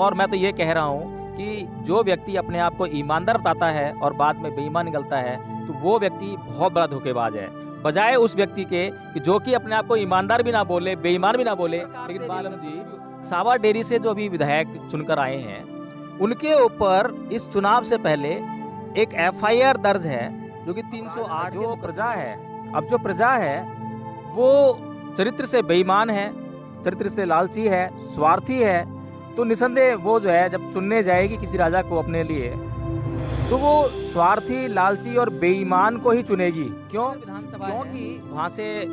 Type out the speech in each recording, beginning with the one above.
और मैं तो ये कह रहा हूँ कि जो व्यक्ति अपने आप को ईमानदार बताता है और बाद में बेईमान निकलता है तो वो व्यक्ति बहुत बड़ा धोखेबाज है, बजाय उस व्यक्ति के कि जो कि अपने आप को ईमानदार भी ना बोले, बेईमान भी ना बोले। लेकिन बालम जी सावा डेरी से जो अभी विधायक चुनकर आए हैं, उनके ऊपर इस चुनाव से पहले एक एफआईआर दर्ज है जो कि 308 जो प्रजा है। अब जो प्रजा है वो चरित्र से बेईमान है, चरित्र से लालची है, स्वार्थी है, तो निसंदेह वो जो है जब चुनने जाएगी किसी राजा को अपने लिए तो वो स्वार्थी, लालची और बेईमान को ही चुनेगी। क्यों? विधानसभा क्योंकि वहाँ से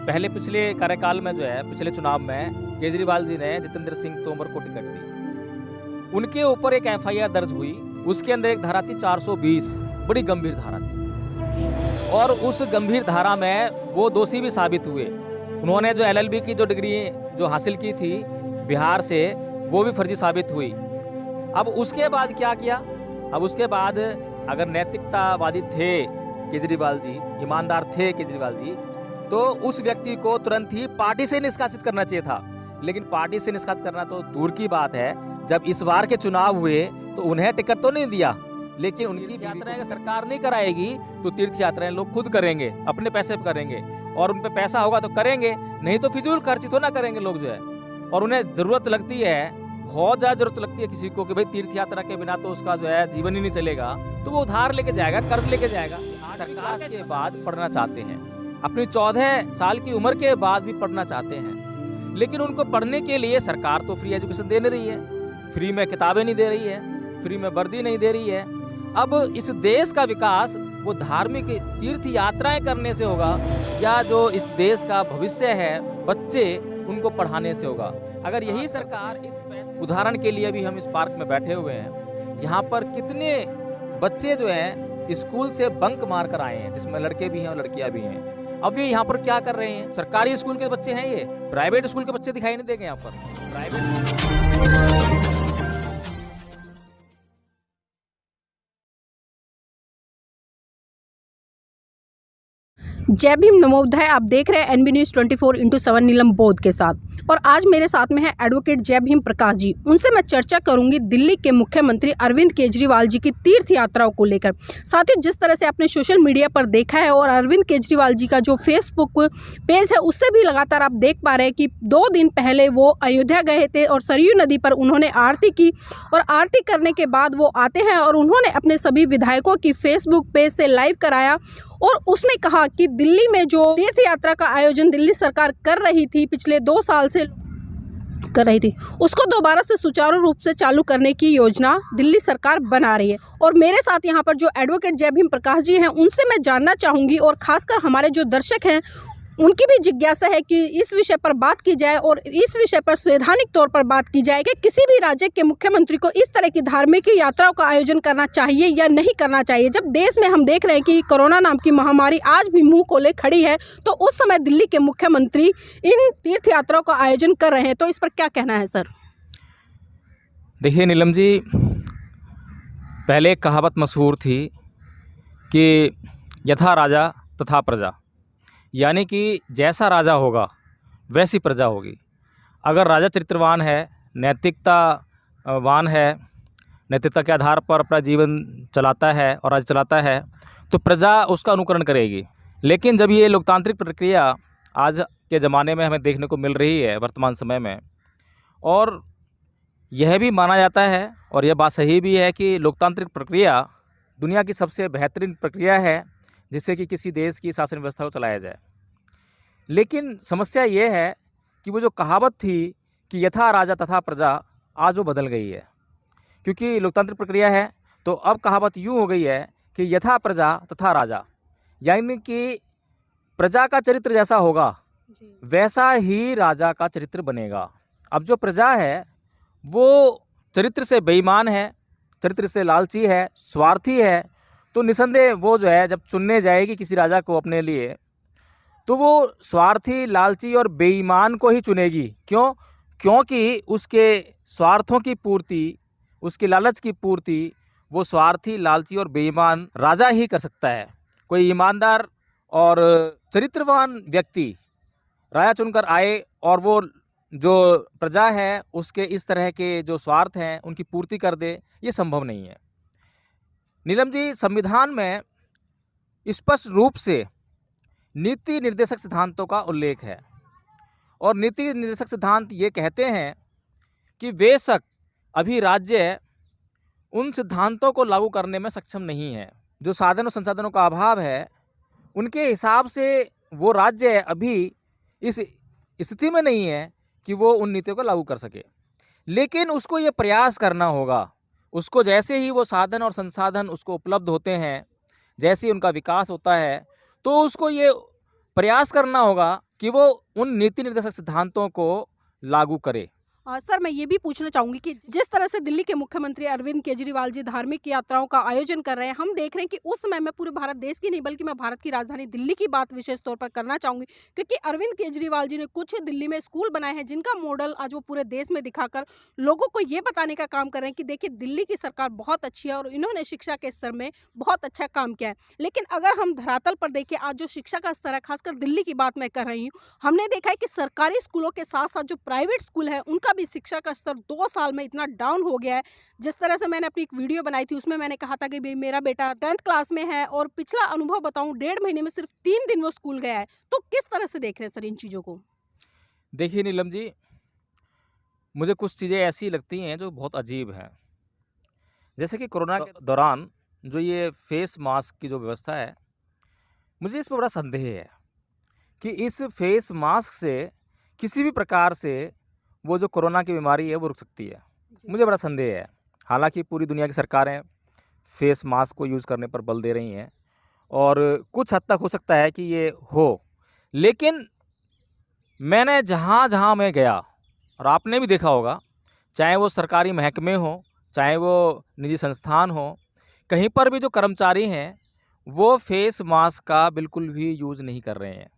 पहले पिछले कार्यकाल में जो है पिछले चुनाव में केजरीवाल जी ने जितेंद्र सिंह तोमर को टिकट दी, उनके ऊपर एक एफआईआर दर्ज हुई। उसके अंदर एक धारा थी 420, बड़ी गंभीर धारा थी और उस गंभीर धारा में वो दोषी भी साबित हुए। उन्होंने जो एलएलबी की जो डिग्री जो हासिल की थी बिहार से, वो भी फर्जी साबित हुई। अब उसके बाद क्या किया? अब उसके बाद अगर नैतिकतावादी थे केजरीवाल जी, ईमानदार थे केजरीवाल जी, तो उस व्यक्ति को तुरंत ही पार्टी से निष्कासित करना चाहिए था। लेकिन पार्टी से निष्कासित करना तो दूर की बात है, जब इस बार के चुनाव हुए तो उन्हें टिकट तो नहीं दिया, लेकिन उनकी यात्राएं अगर सरकार नहीं कराएगी तो तीर्थ यात्राएं लोग खुद करेंगे, अपने पैसे पे करेंगे और उन पे पैसा होगा तो करेंगे, नहीं तो फिजूल खर्ची तो ना करेंगे लोग जो है। और उन्हें जरूरत लगती है, बहुत ज्यादा जरूरत लगती है किसी को कि भाई तीर्थ यात्रा के बिना तो उसका जो है जीवन ही नहीं चलेगा, तो वो उधार लेके जाएगा, कर्ज लेके जाएगा। सरकार के बाद पढ़ना चाहते हैं, अपनी 14 साल की उम्र के बाद भी पढ़ना चाहते हैं, लेकिन उनको पढ़ने के लिए सरकार तो फ्री एजुकेशन दे नहीं रही है, फ्री में किताबें नहीं दे रही है, फ्री में वर्दी नहीं दे रही है। अब इस देश का विकास वो धार्मिक तीर्थ यात्राएं करने से होगा या जो इस देश का भविष्य है बच्चे उनको पढ़ाने से होगा? अगर यही सरकार इस उदाहरण के लिए भी हम इस पार्क में बैठे हुए हैं, यहाँ पर कितने बच्चे जो हैं स्कूल से बंक मार कर आए हैं, जिसमें लड़के भी हैं और लड़कियां भी हैं। अब ये यहाँ पर क्या कर रहे हैं? सरकारी स्कूल के बच्चे हैं, ये प्राइवेट स्कूल के बच्चे दिखाई नहीं देंगे यहाँ पर। प्राइवेट जय भीम नमोदय। आप देख रहे हैं एनबी न्यूज़ 24/7 नीलम बौद्ध के साथ और आज मेरे साथ में है एडवोकेट जय भीम प्रकाश जी। उनसे मैं चर्चा करूंगी दिल्ली के मुख्यमंत्री अरविंद केजरीवाल जी की तीर्थ यात्राओं को लेकर। साथ ही जिस तरह से आपने सोशल मीडिया पर देखा है और अरविंद केजरीवाल जी का जो फेसबुक पेज है उससे भी लगातार आप देख पा रहे हैं कि 2 दिन पहले वो अयोध्या गए थे और सरयू नदी पर उन्होंने आरती की और आरती करने के बाद वो आते हैं और उन्होंने अपने सभी विधायकों की फेसबुक पेज से लाइव कराया और उसने कहा कि दिल्ली में जो तीर्थ यात्रा का आयोजन दिल्ली सरकार कर रही थी, पिछले 2 साल से कर रही थी, उसको दोबारा से सुचारू रूप से चालू करने की योजना दिल्ली सरकार बना रही है। और मेरे साथ यहाँ पर जो एडवोकेट जय भीम प्रकाश जी हैं उनसे मैं जानना चाहूँगी और खासकर हमारे जो दर्शक हैं उनकी भी जिज्ञासा है कि इस विषय पर बात की जाए और इस विषय पर संवैधानिक तौर पर बात की जाए कि किसी भी राज्य के मुख्यमंत्री को इस तरह की धार्मिक यात्राओं का आयोजन करना चाहिए या नहीं करना चाहिए। जब देश में हम देख रहे हैं कि कोरोना नाम की महामारी आज भी मुंह खोले खड़ी है, तो उस समय दिल्ली के मुख्यमंत्री इन तीर्थ यात्राओं का आयोजन कर रहे हैं, तो इस पर क्या कहना है सर? देखिए नीलम जी, पहले एक कहावत मशहूर थी कि यथा राजा तथा प्रजा, यानी कि जैसा राजा होगा वैसी प्रजा होगी। अगर राजा चरित्रवान है, नैतिकतावान है, नैतिकता के आधार पर अपना जीवन चलाता है और राज्य चलाता है, तो प्रजा उसका अनुकरण करेगी। लेकिन जब ये लोकतांत्रिक प्रक्रिया आज के ज़माने में हमें देखने को मिल रही है वर्तमान समय में, और यह भी माना जाता है और यह बात सही भी है कि लोकतांत्रिक प्रक्रिया दुनिया की सबसे बेहतरीन प्रक्रिया है जिससे कि किसी देश की शासन व्यवस्था को चलाया जाए। लेकिन समस्या ये है कि वो जो कहावत थी कि यथा राजा तथा प्रजा, आज वो बदल गई है, क्योंकि लोकतांत्रिक प्रक्रिया है। तो अब कहावत यूँ हो गई है कि यथा प्रजा तथा राजा, यानी कि प्रजा का चरित्र जैसा होगा वैसा ही राजा का चरित्र बनेगा। अब जो प्रजा है वो चरित्र से बेईमान है, चरित्र से लालची है, स्वार्थी है, तो निसंदेह वो जो है जब चुनने जाएगी किसी राजा को अपने लिए तो वो स्वार्थी, लालची और बेईमान को ही चुनेगी। क्यों? क्योंकि उसके स्वार्थों की पूर्ति, उसकी लालच की पूर्ति वो स्वार्थी, लालची और बेईमान राजा ही कर सकता है। कोई ईमानदार और चरित्रवान व्यक्ति राजा चुनकर आए और वो जो प्रजा है उसके इस तरह के जो स्वार्थ हैं उनकी पूर्ति कर दे, ये संभव नहीं है। नीलम जी, संविधान में स्पष्ट रूप से नीति निर्देशक सिद्धांतों का उल्लेख है और नीति निर्देशक सिद्धांत ये कहते हैं कि बेशक अभी राज्य उन सिद्धांतों को लागू करने में सक्षम नहीं है, जो साधन और संसाधनों का अभाव है उनके हिसाब से वो राज्य अभी इस स्थिति में नहीं है कि वो उन नीतियों को लागू कर सके। लेकिन उसको ये प्रयास करना होगा, उसको जैसे ही वो साधन और संसाधन उसको उपलब्ध होते हैं, जैसे ही उनका विकास होता है, तो उसको ये प्रयास करना होगा कि वो उन नीति निर्देशक सिद्धांतों को लागू करे। सर, मैं ये भी पूछना चाहूँगी कि जिस तरह से दिल्ली के मुख्यमंत्री अरविंद केजरीवाल जी धार्मिक यात्राओं का आयोजन कर रहे हैं, हम देख रहे हैं कि उस समय मैं पूरे भारत देश की नहीं बल्कि मैं भारत की राजधानी दिल्ली की बात विशेष तौर पर करना चाहूँगी, क्योंकि अरविंद केजरीवाल जी ने कुछ दिल्ली में स्कूल बनाए हैं जिनका मॉडल आज वो पूरे देश में दिखाकर लोगों को ये बताने का काम कर रहे हैं कि देखिए दिल्ली की सरकार बहुत अच्छी है और इन्होंने शिक्षा के स्तर में बहुत अच्छा काम किया है। लेकिन अगर हम धरातल पर देखें, आज जो शिक्षा का स्तर है, खासकर दिल्ली की बात मैं कर रही हूँ, हमने देखा है कि सरकारी स्कूलों के साथ साथ जो प्राइवेट स्कूल है उनका भी शिक्षा का स्तर 2 साल में इतना डाउन हो गया है। जिस तरह से मैंने अपनी एक वीडियो बनाई थी उसमें मैंने कहा था कि भाई मेरा बेटा 10th क्लास में है और पिछला अनुभव बताऊं 1.5 महीने में सिर्फ 3 दिन वो स्कूल गया है। तो किस तरह से देख रहे हैं सर इन चीज़ों को? देखिए नीलम जी, मुझे कुछ चीज़ें ऐसी लगती हैं जो बहुत अजीब हैं। जैसे कि कोरोना के दौरान जो ये फेस मास्क की जो व्यवस्था है, मुझे इस पर बड़ा संदेह है कि इस फेस मास्क से किसी भी प्रकार से वो जो कोरोना की बीमारी है वो रुक सकती है। मुझे बड़ा संदेह है। हालांकि पूरी दुनिया की सरकारें फेस मास्क को यूज़ करने पर बल दे रही हैं और कुछ हद तक हो सकता है कि ये हो, लेकिन मैंने जहाँ मैं गया और आपने भी देखा होगा, चाहे वो सरकारी महकमे हो, चाहे वो निजी संस्थान हो, कहीं पर भी जो कर्मचारी हैं वो फेस मास्क का बिल्कुल भी यूज़ नहीं कर रहे हैं।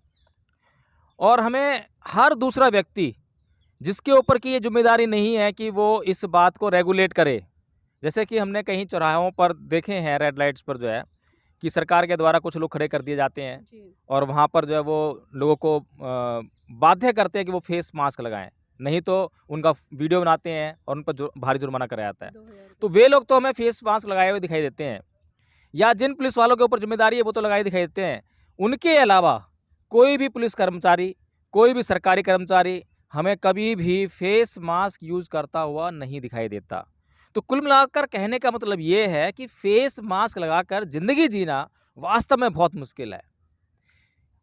और हमें हर दूसरा व्यक्ति जिसके ऊपर की ये जिम्मेदारी नहीं है कि वो इस बात को रेगुलेट करे, जैसे कि हमने कहीं चौराहों पर देखे हैं, रेड लाइट्स पर जो है कि सरकार के द्वारा कुछ लोग खड़े कर दिए जाते हैं और वहाँ पर जो है वो लोगों को बाध्य करते हैं कि वो फेस मास्क लगाएं, नहीं तो उनका वीडियो बनाते हैं और उन पर भारी जुर्माना कराया जाता है। तो वे लोग तो हमें फेस मास्क लगाए हुए दिखाई देते हैं, या जिन पुलिस वालों के ऊपर जिम्मेदारी है वो तो लगाए दिखाई देते हैं। उनके अलावा कोई भी पुलिस कर्मचारी, कोई भी सरकारी कर्मचारी हमें कभी भी फेस मास्क यूज़ करता हुआ नहीं दिखाई देता। तो कुल मिलाकर कहने का मतलब ये है कि फेस मास्क लगाकर ज़िंदगी जीना वास्तव में बहुत मुश्किल है।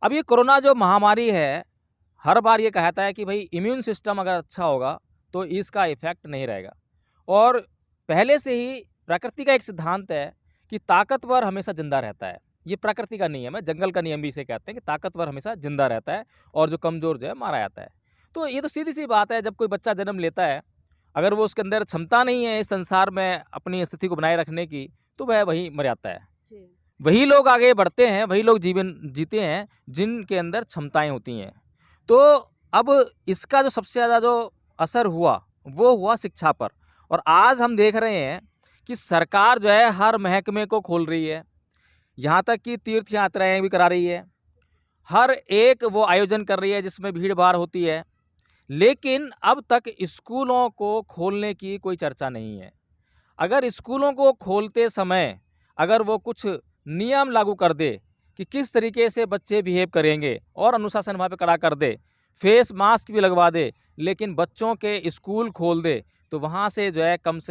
अब ये कोरोना जो महामारी है, हर बार ये कहता है कि भाई इम्यून सिस्टम अगर अच्छा होगा तो इसका इफ़ेक्ट नहीं रहेगा, और पहले से ही प्रकृति का एक सिद्धांत है कि ताकतवर हमेशा जिंदा रहता है। ये प्रकृति का नियम है, जंगल का नियम भी इसे कहते हैं कि ताकतवर हमेशा जिंदा रहता है और जो कमज़ोर जो है मारा जाता है। तो ये तो सीधी सी बात है, जब कोई बच्चा जन्म लेता है, अगर वो उसके अंदर क्षमता नहीं है इस संसार में अपनी स्थिति को बनाए रखने की, तो वह वहीं मर जाता है। वही लोग आगे बढ़ते हैं, वही लोग जीवन जीते हैं जिनके अंदर क्षमताएं होती हैं। तो अब इसका जो सबसे ज़्यादा जो असर हुआ वो हुआ शिक्षा पर, और आज हम देख रहे हैं कि सरकार जो है हर महकमे को खोल रही है, यहाँ तक कि तीर्थ यात्राएँ भी करा रही है, हर एक वो आयोजन कर रही है जिसमें भीड़ भाड़ होती है, लेकिन अब तक स्कूलों को खोलने की कोई चर्चा नहीं है। अगर स्कूलों को खोलते समय अगर वो कुछ नियम लागू कर दे कि किस तरीके से बच्चे बिहेव करेंगे और अनुशासन वहाँ पे कड़ा कर दे, फेस मास्क भी लगवा दे, लेकिन बच्चों के स्कूल खोल दे, तो वहाँ से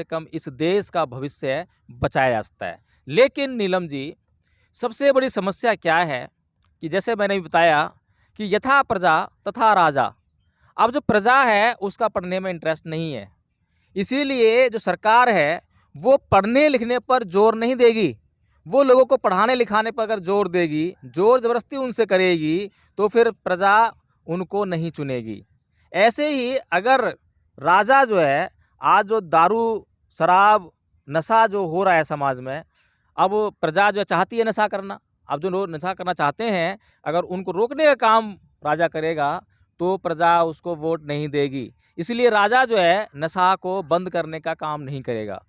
कम इस देश का भविष्य बचाया जा सकता है। लेकिन नीलम जी, सबसे बड़ी समस्या क्या है कि जैसे मैंने बताया कि यथा प्रजा तथा राजा, अब जो प्रजा है उसका पढ़ने में इंटरेस्ट नहीं है, इसीलिए जो सरकार है वो पढ़ने लिखने पर जोर नहीं देगी, वो लोगों को पढ़ाने लिखाने पर अगर जोर देगी, जोर ज़बरदस्ती उनसे करेगी, तो फिर प्रजा उनको नहीं चुनेगी। ऐसे ही अगर राजा जो है, आज जो दारू शराब नशा जो हो रहा है समाज में, अब प्रजा जो चाहती है नशा करना, अब जो लोग नशा करना चाहते हैं अगर उनको रोकने का काम राजा करेगा तो प्रजा उसको वोट नहीं देगी, इसलिए राजा जो है नशा को बंद करने का काम नहीं करेगा।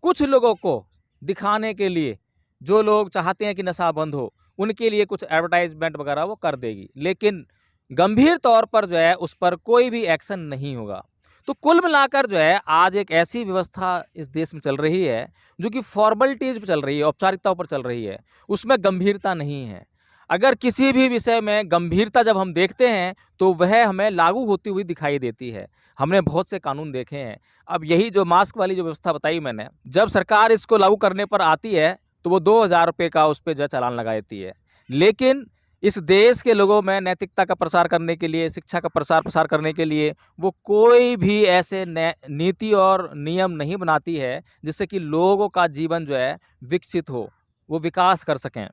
कुछ लोगों को दिखाने के लिए, जो लोग चाहते हैं कि नशा बंद हो, उनके लिए कुछ एडवर्टाइजमेंट वगैरह वो कर देगी, लेकिन गंभीर तौर पर जो है उस पर कोई भी एक्शन नहीं होगा। तो कुल मिलाकर जो है आज एक ऐसी व्यवस्था इस देश में चल रही है जो कि फॉर्मेलिटीज पर चल रही है, औपचारिकताओं पर चल रही है, उसमें गंभीरता नहीं है। अगर किसी भी विषय में गंभीरता जब हम देखते हैं तो वह हमें लागू होती हुई दिखाई देती है। हमने बहुत से कानून देखे हैं। अब यही जो मास्क वाली जो व्यवस्था बताई मैंने, जब सरकार इसको लागू करने पर आती है तो वो 2000 रुपये का उस पर जो है चालान लगा देती है। लेकिन इस देश के लोगों में नैतिकता का प्रसार करने के लिए, शिक्षा का प्रसार करने के लिए वो कोई भी ऐसे नीति और नियम नहीं बनाती है जिससे कि लोगों का जीवन जो है विकसित हो, वो विकास कर सकें।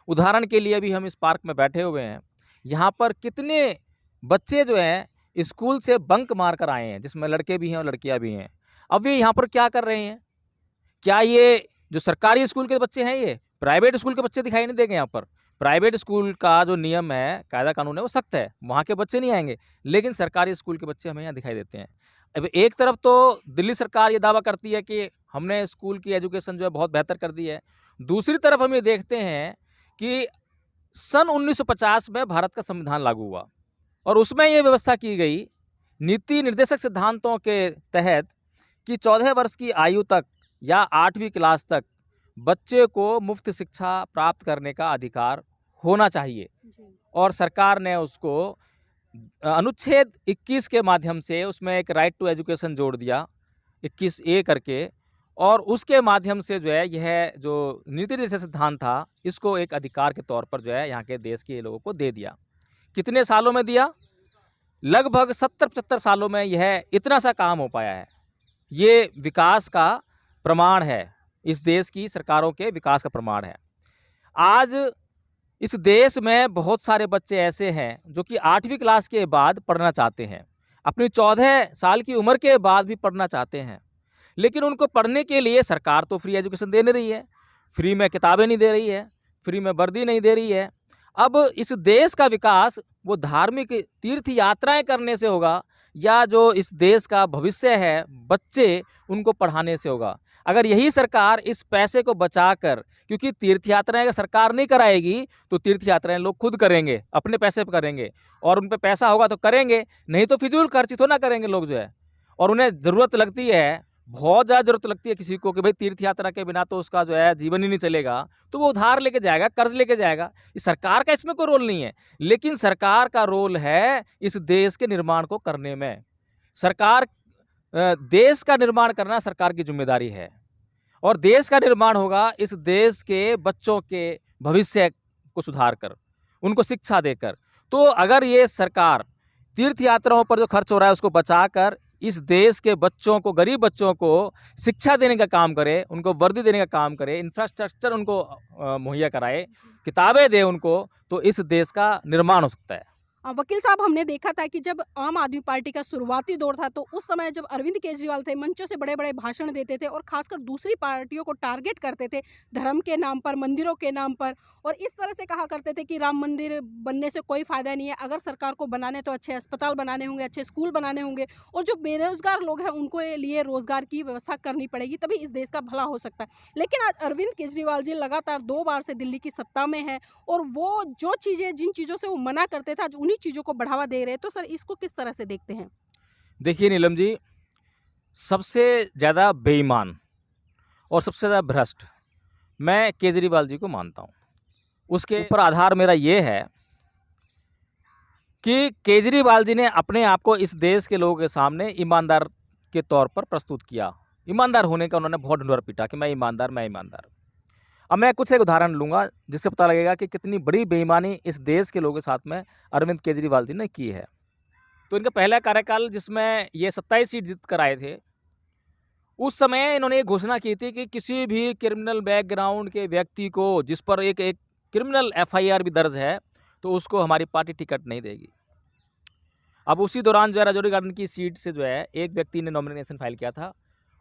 उदाहरण के लिए अभी हम इस पार्क में बैठे हुए हैं, यहाँ पर कितने बच्चे जो हैं स्कूल से बंक मार कर आए हैं, जिसमें लड़के भी हैं और लड़कियाँ भी हैं। अब ये यहाँ पर क्या कर रहे हैं? क्या ये जो सरकारी स्कूल के बच्चे हैं, ये प्राइवेट स्कूल के बच्चे दिखाई नहीं देंगे? यहाँ पर प्राइवेट स्कूल का जो नियम है, कायदा कानून है, वो सख्त है, वहाँ के बच्चे नहीं आएंगे, लेकिन सरकारी स्कूल के बच्चे हमें यहाँ दिखाई देते हैं। अब एक तरफ तो दिल्ली सरकार ये दावा करती है कि हमने स्कूल की एजुकेशन जो है बहुत बेहतर कर दी है, दूसरी तरफ हम ये देखते हैं कि सन 1950 में भारत का संविधान लागू हुआ और उसमें ये व्यवस्था की गई नीति निर्देशक सिद्धांतों के तहत कि 14 वर्ष की आयु तक या 8वीं क्लास तक बच्चे को मुफ्त शिक्षा प्राप्त करने का अधिकार होना चाहिए। और सरकार ने उसको अनुच्छेद 21 के माध्यम से उसमें एक राइट टू एजुकेशन जोड़ दिया, 21A करके, और उसके माध्यम से जो है यह जो नीति निर्देशक सिद्धांत था इसको एक अधिकार के तौर पर जो है यहाँ के देश के लोगों को दे दिया। कितने सालों में दिया? लगभग 70-75 सालों में यह इतना सा काम हो पाया है। ये विकास का प्रमाण है, इस देश की सरकारों के विकास का प्रमाण है। आज इस देश में बहुत सारे बच्चे ऐसे हैं जो कि 8वीं क्लास के बाद पढ़ना चाहते हैं, अपनी 14 साल की उम्र के बाद भी पढ़ना चाहते हैं, लेकिन उनको पढ़ने के लिए सरकार तो फ्री एजुकेशन दे नहीं रही है, फ्री में किताबें नहीं दे रही है, फ्री में वर्दी नहीं दे रही है। अब इस देश का विकास वो धार्मिक तीर्थ यात्राएं करने से होगा या जो इस देश का भविष्य है बच्चे, उनको पढ़ाने से होगा। अगर यही सरकार इस पैसे को बचाकर, क्योंकि तीर्थ यात्राएं अगर सरकार नहीं कराएगी तो तीर्थ यात्राएं लोग खुद करेंगे, अपने पैसे पर करेंगे, और उन पे पैसा होगा तो करेंगे, नहीं तो फिजूल खर्ची तो ना करेंगे लोग जो है। और उन्हें ज़रूरत लगती है, बहुत ज़्यादा ज़रूरत लगती है किसी को कि भाई तीर्थ यात्रा के बिना तो उसका जो है जीवन ही नहीं चलेगा, तो वो उधार लेके जाएगा, कर्ज लेके जाएगा। इस सरकार का इसमें कोई रोल नहीं है, लेकिन सरकार का रोल है इस देश के निर्माण को करने में। सरकार देश का निर्माण करना सरकार की जिम्मेदारी है, और देश का निर्माण होगा इस देश के बच्चों के भविष्य को सुधार कर, उनको शिक्षा देकर। तो अगर ये सरकार तीर्थ यात्राओं पर जो खर्च हो रहा है उसको बचाकर इस देश के बच्चों को, गरीब बच्चों को शिक्षा देने का काम करे, उनको वर्दी देने का काम करे, इंफ्रास्ट्रक्चर उनको मुहैया कराए, किताबें दे उनको, तो इस देश का निर्माण हो सकता है। वकील साहब, हमने देखा था कि जब आम आदमी पार्टी का शुरुआती दौर था तो उस समय जब अरविंद केजरीवाल थे, मंचों से बड़े बड़े भाषण देते थे और खासकर दूसरी पार्टियों को टारगेट करते थे धर्म के नाम पर, मंदिरों के नाम पर, और इस तरह से कहा करते थे कि राम मंदिर बनने से कोई फ़ायदा नहीं है, अगर सरकार को बनाने तो अच्छे अस्पताल बनाने होंगे, अच्छे स्कूल बनाने होंगे, और जो बेरोजगार लोग हैं उनको लिए रोजगार की व्यवस्था करनी पड़ेगी, तभी इस देश का भला हो सकता है। लेकिन आज अरविंद केजरीवाल जी लगातार 2 बार से दिल्ली की सत्ता में है और वो जो चीज़ें, जिन चीज़ों से वो मना करते थे, आज उन्हीं चीज़ों को बढ़ावा दे रहे हैं। तो सर, इसको किस तरह से देखते हैं? देखिए नीलम जी, सबसे ज़्यादा बेईमान और सबसे ज़्यादा भ्रष्ट मैं केजरीवाल जी को मानता हूँ। उसके ऊपर आधार मेरा ये है कि केजरीवाल जी ने अपने आप को इस देश के लोगों के सामने ईमानदार के तौर पर प्रस्तुत किया। ईमानदार होने का उन्होंने बहुत ढिंढोरा पीटा कि मैं ईमानदार, मैं ईमानदार। अब मैं कुछ एक उदाहरण लूँगा जिससे पता लगेगा कि कितनी बड़ी बेईमानी इस देश के लोगों के साथ में अरविंद केजरीवाल जी ने की है। तो इनका पहला कार्यकाल जिसमें ये 27 सीट जीत कर आए थे, उस समय इन्होंने ये घोषणा की थी कि किसी भी क्रिमिनल बैकग्राउंड के व्यक्ति को, जिस पर एक क्रिमिनल FIR भी दर्ज है, तो उसको हमारी पार्टी टिकट नहीं देगी। अब उसी दौरान जो है राजौरी गार्डन की सीट से जो है एक व्यक्ति ने नॉमिनेशन फाइल किया था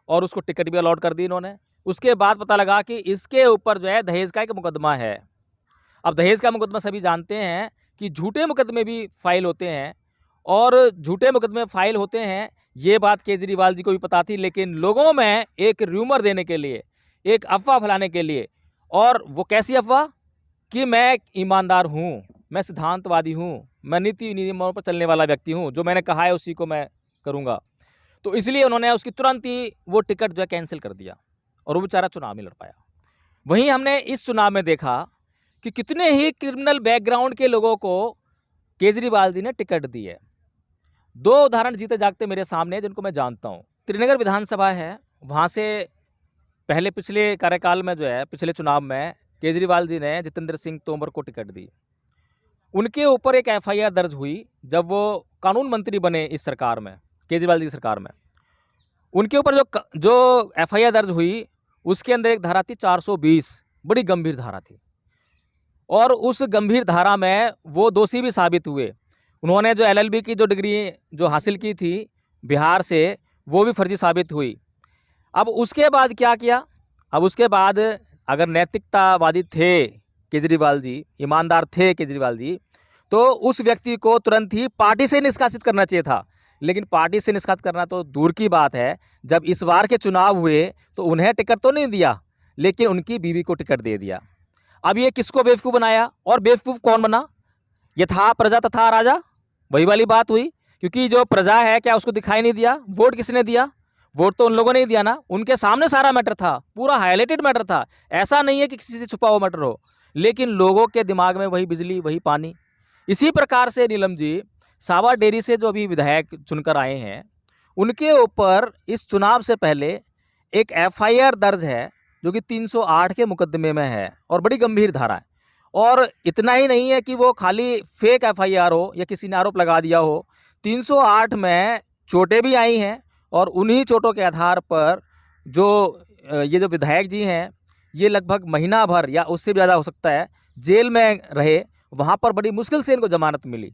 और उसको टिकट भी अलॉट कर दी इन्होंने। उसके बाद पता लगा कि इसके ऊपर जो है दहेज का एक मुकदमा है। अब दहेज का मुकदमा सभी जानते हैं कि झूठे मुकदमे भी फाइल होते हैं, और झूठे मुकदमे फाइल होते हैं, ये बात केजरीवाल जी को भी पता थी, लेकिन लोगों में एक र्यूमर देने के लिए, एक अफवाह फैलाने के लिए, और वो कैसी अफवाह कि मैं ईमानदार हूँ, मैं सिद्धांतवादी हूँ, मैं नीति नियमों पर चलने वाला व्यक्ति हूँ, जो मैंने कहा है उसी को मैं करूँगा। तो इसलिए उन्होंने उसकी तुरंत ही वो टिकट जो है कैंसिल कर दिया और वो बेचारा चुनाव नहीं लड़ पाया। वहीं हमने इस चुनाव में देखा कि कितने ही क्रिमिनल बैकग्राउंड के लोगों को केजरीवाल जी ने टिकट दी है। 2 उदाहरण जीते जागते मेरे सामने हैं जिनको मैं जानता हूँ। त्रिनगर विधानसभा है, वहाँ से पहले पिछले कार्यकाल में जो है पिछले चुनाव में केजरीवाल जी ने जितेंद्र सिंह तोमर को टिकट दी। उनके ऊपर एक एफआईआर दर्ज हुई जब वो कानून मंत्री बने इस सरकार में, केजरीवाल जी की सरकार में। उनके ऊपर जो एफआईआर दर्ज हुई उसके अंदर एक धारा थी 420, बड़ी गंभीर धारा थी और उस गंभीर धारा में वो दोषी भी साबित हुए। उन्होंने जो एलएलबी की जो डिग्री जो हासिल की थी बिहार से, वो भी फर्जी साबित हुई। अब उसके बाद क्या किया? अब उसके बाद अगर नैतिकतावादी थे केजरीवाल जी, ईमानदार थे केजरीवाल जी, तो उस व्यक्ति को तुरंत ही पार्टी से निष्कासित करना चाहिए था। लेकिन पार्टी से निष्कासित करना तो दूर की बात है, जब इस बार के चुनाव हुए तो उन्हें टिकट तो नहीं दिया, लेकिन उनकी बीवी को टिकट दे दिया। अब ये किसको बेवकूफ़ बनाया? और बेवकूफ़ कौन बना? यथा प्रजा तथा राजा, वही वाली बात हुई। क्योंकि जो प्रजा है क्या उसको दिखाई नहीं दिया? वोट किसने दिया? वोट तो उन लोगों ने ही दिया ना। उनके सामने सारा मैटर था, पूरा हाईलाइटेड मैटर था। ऐसा नहीं है कि किसी से छुपा हुआ मैटर हो, लेकिन लोगों के दिमाग में वही बिजली वही पानी। इसी प्रकार से नीलम जी सावा डेरी से जो अभी विधायक चुनकर आए हैं, उनके ऊपर इस चुनाव से पहले एक एफआईआर दर्ज है जो कि 308 के मुकदमे में है और बड़ी गंभीर धारा है। और इतना ही नहीं है कि वो खाली फेक एफआईआर हो या किसी ने आरोप लगा दिया हो, 308 में चोटें भी आई हैं और उन्हीं चोटों के आधार पर जो ये जो विधायक जी हैं, ये लगभग महीना भर या उससे भी ज़्यादा हो सकता है जेल में रहे। वहाँ पर बड़ी मुश्किल से इनको जमानत मिली।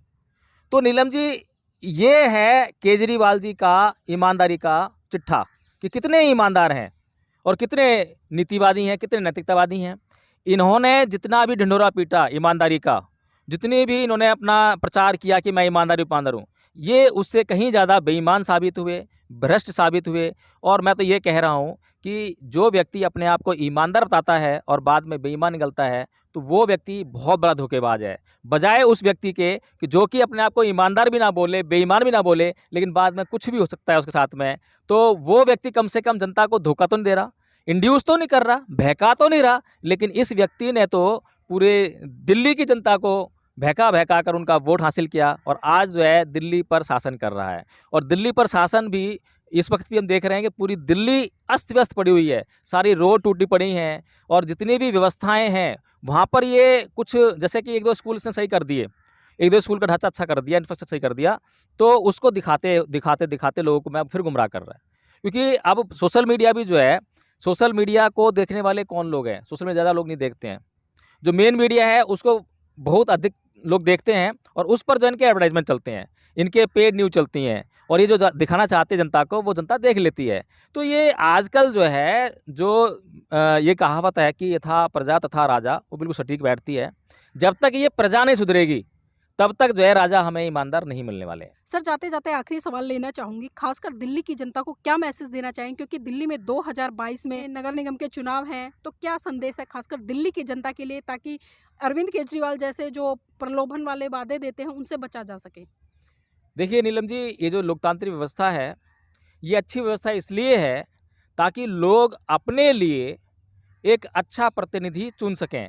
तो नीलम जी, ये है केजरीवाल जी का ईमानदारी का चिट्ठा कि कितने ईमानदार हैं और कितने नीतिवादी हैं, कितने नैतिकतावादी हैं। इन्होंने जितना भी ढिंढोरा पीटा ईमानदारी का, जितनी भी इन्होंने अपना प्रचार किया कि मैं ईमानदार हूँ, ये उससे कहीं ज़्यादा बेईमान साबित हुए, भ्रष्ट साबित हुए। और मैं तो ये कह रहा हूँ कि जो व्यक्ति अपने आप को ईमानदार बताता है और बाद में बेईमान निकलता है, तो वो व्यक्ति बहुत बड़ा धोखेबाज है। बजाय उस व्यक्ति के कि जो कि अपने आप को ईमानदार भी ना बोले, बेईमान भी ना बोले, लेकिन बाद में कुछ भी हो सकता है उसके साथ में, तो वो व्यक्ति कम से कम जनता को धोखा तो नहीं दे रहा, इंड्यूस तो नहीं कर रहा, बहका तो नहीं रहा। लेकिन इस व्यक्ति ने तो पूरे दिल्ली की जनता को बहका कर उनका वोट हासिल किया और आज जो है दिल्ली पर शासन कर रहा है। और दिल्ली पर शासन भी इस वक्त भी हम देख रहे हैं कि पूरी दिल्ली अस्त व्यस्त पड़ी हुई है, सारी रोड टूटी पड़ी हैं और जितनी भी व्यवस्थाएं हैं वहाँ पर ये कुछ, जैसे कि 1-2 स्कूल इसने सही कर दिए, 1-2 स्कूल का ढांचा अच्छा कर दिया, इंफ्रास्ट्रक्चर सही कर दिया, तो उसको दिखाते लोगों को मैं फिर गुमराह कर रहा है। क्योंकि अब सोशल मीडिया भी जो है, सोशल मीडिया को देखने वाले कौन लोग हैं? सोशल मीडिया ज़्यादा लोग नहीं देखते हैं। जो मेन मीडिया है उसको बहुत अधिक लोग देखते हैं और उस पर जो इनके एडवर्टाइजमेंट चलते हैं, इनके पेड न्यूज़ चलती हैं और ये जो दिखाना चाहते हैं जनता को, वो जनता देख लेती है। तो ये आजकल जो है ये कहावत है कि यथा प्रजा तथा राजा, वो बिल्कुल सटीक बैठती है। जब तक ये प्रजा नहीं सुधरेगी तब तक जो है राजा हमें ईमानदार नहीं मिलने वाले हैं। सर, जाते जाते आखिरी सवाल लेना चाहूंगी, खासकर दिल्ली की जनता को क्या मैसेज देना चाहेंगे, क्योंकि दिल्ली में 2022 में नगर निगम के चुनाव हैं, तो क्या संदेश है खासकर दिल्ली की जनता के लिए, ताकि अरविंद केजरीवाल जैसे जो प्रलोभन वाले वादे देते हैं उनसे बचा जा सके? देखिए नीलम जी, ये जो लोकतांत्रिक व्यवस्था है, ये अच्छी व्यवस्था इसलिए है ताकि लोग अपने लिए एक अच्छा प्रतिनिधि चुन सकें।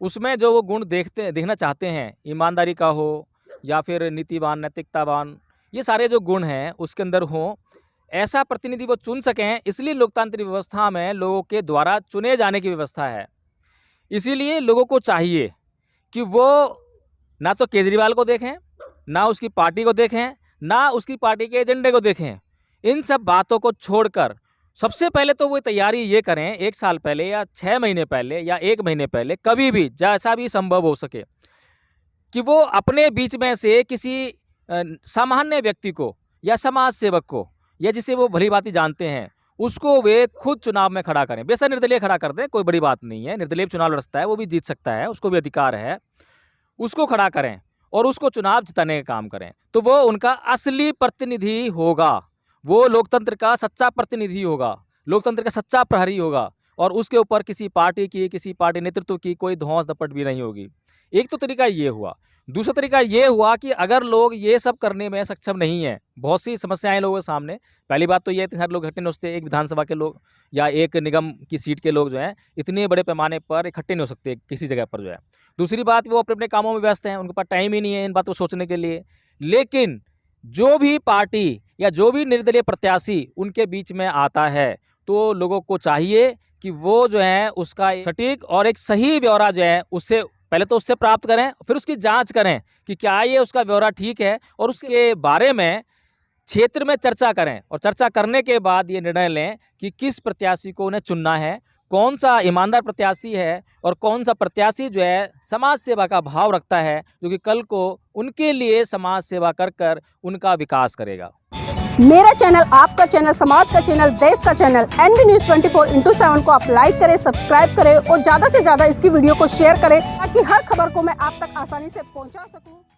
उसमें जो वो गुण देखना चाहते हैं, ईमानदारी का हो या फिर नीतिवान, नैतिकतावान, ये सारे जो गुण हैं उसके अंदर हों, ऐसा प्रतिनिधि वो चुन सकें। इसलिए लोकतांत्रिक व्यवस्था में लोगों के द्वारा चुने जाने की व्यवस्था है। इसीलिए लोगों को चाहिए कि वो ना तो केजरीवाल को देखें, ना उसकी पार्टी को देखें, ना उसकी पार्टी के एजेंडे को देखें। इन सब बातों को छोड़कर सबसे पहले तो वो तैयारी ये करें 1 साल पहले या 6 महीने पहले या 1 महीने पहले, कभी भी जैसा भी संभव हो सके, कि वो अपने बीच में से किसी सामान्य व्यक्ति को या समाज सेवक को या जिसे वो भली भांति जानते हैं, उसको वे खुद चुनाव में खड़ा करें। बेशक निर्दलीय खड़ा कर दें, कोई बड़ी बात नहीं है, निर्दलीय चुनाव लड़ता है, वो भी जीत सकता है, उसको भी अधिकार है। उसको खड़ा करें और उसको चुनाव जिताने का काम करें, तो वो उनका असली प्रतिनिधि होगा, वो लोकतंत्र का सच्चा प्रतिनिधि होगा, लोकतंत्र का सच्चा प्रहरी होगा और उसके ऊपर किसी पार्टी नेतृत्व की कोई धौंस दपट भी नहीं होगी। एक तो तरीका ये हुआ। दूसरा तरीका ये हुआ कि अगर लोग ये सब करने में सक्षम नहीं हैं, बहुत सी समस्याएं लोगों के सामने। पहली बात तो ये है सारे लोग इकट्ठे नहीं हो सकते, एक विधानसभा के लोग या एक निगम की सीट के लोग जो हैं इतने बड़े पैमाने पर इकट्ठे नहीं हो सकते किसी जगह पर जो है। दूसरी बात, वो अपने अपने कामों में व्यस्त हैं, उनके पास टाइम ही नहीं है इन बातों को सोचने के लिए। लेकिन जो भी पार्टी या जो भी निर्दलीय प्रत्याशी उनके बीच में आता है, तो लोगों को चाहिए कि वो जो है उसका सटीक और एक सही ब्यौरा जो है उससे पहले तो उससे प्राप्त करें, फिर उसकी जांच करें कि क्या ये उसका ब्यौरा ठीक है, और उसके बारे में क्षेत्र में चर्चा करें। और चर्चा करने के बाद ये निर्णय लें कि किस प्रत्याशी को उन्हें चुनना है, कौन सा ईमानदार प्रत्याशी है और कौन सा प्रत्याशी जो है समाज सेवा का भाव रखता है, जो कि कल को उनके लिए समाज सेवा कर कर उनका विकास करेगा। मेरा चैनल, आपका चैनल, समाज का चैनल, देश का चैनल NB News 24/7 को आप लाइक करें, सब्सक्राइब करें और ज़्यादा से ज़्यादा इसकी वीडियो को शेयर करें ताकि हर खबर को मैं आप तक आसानी से पहुंचा सकूं।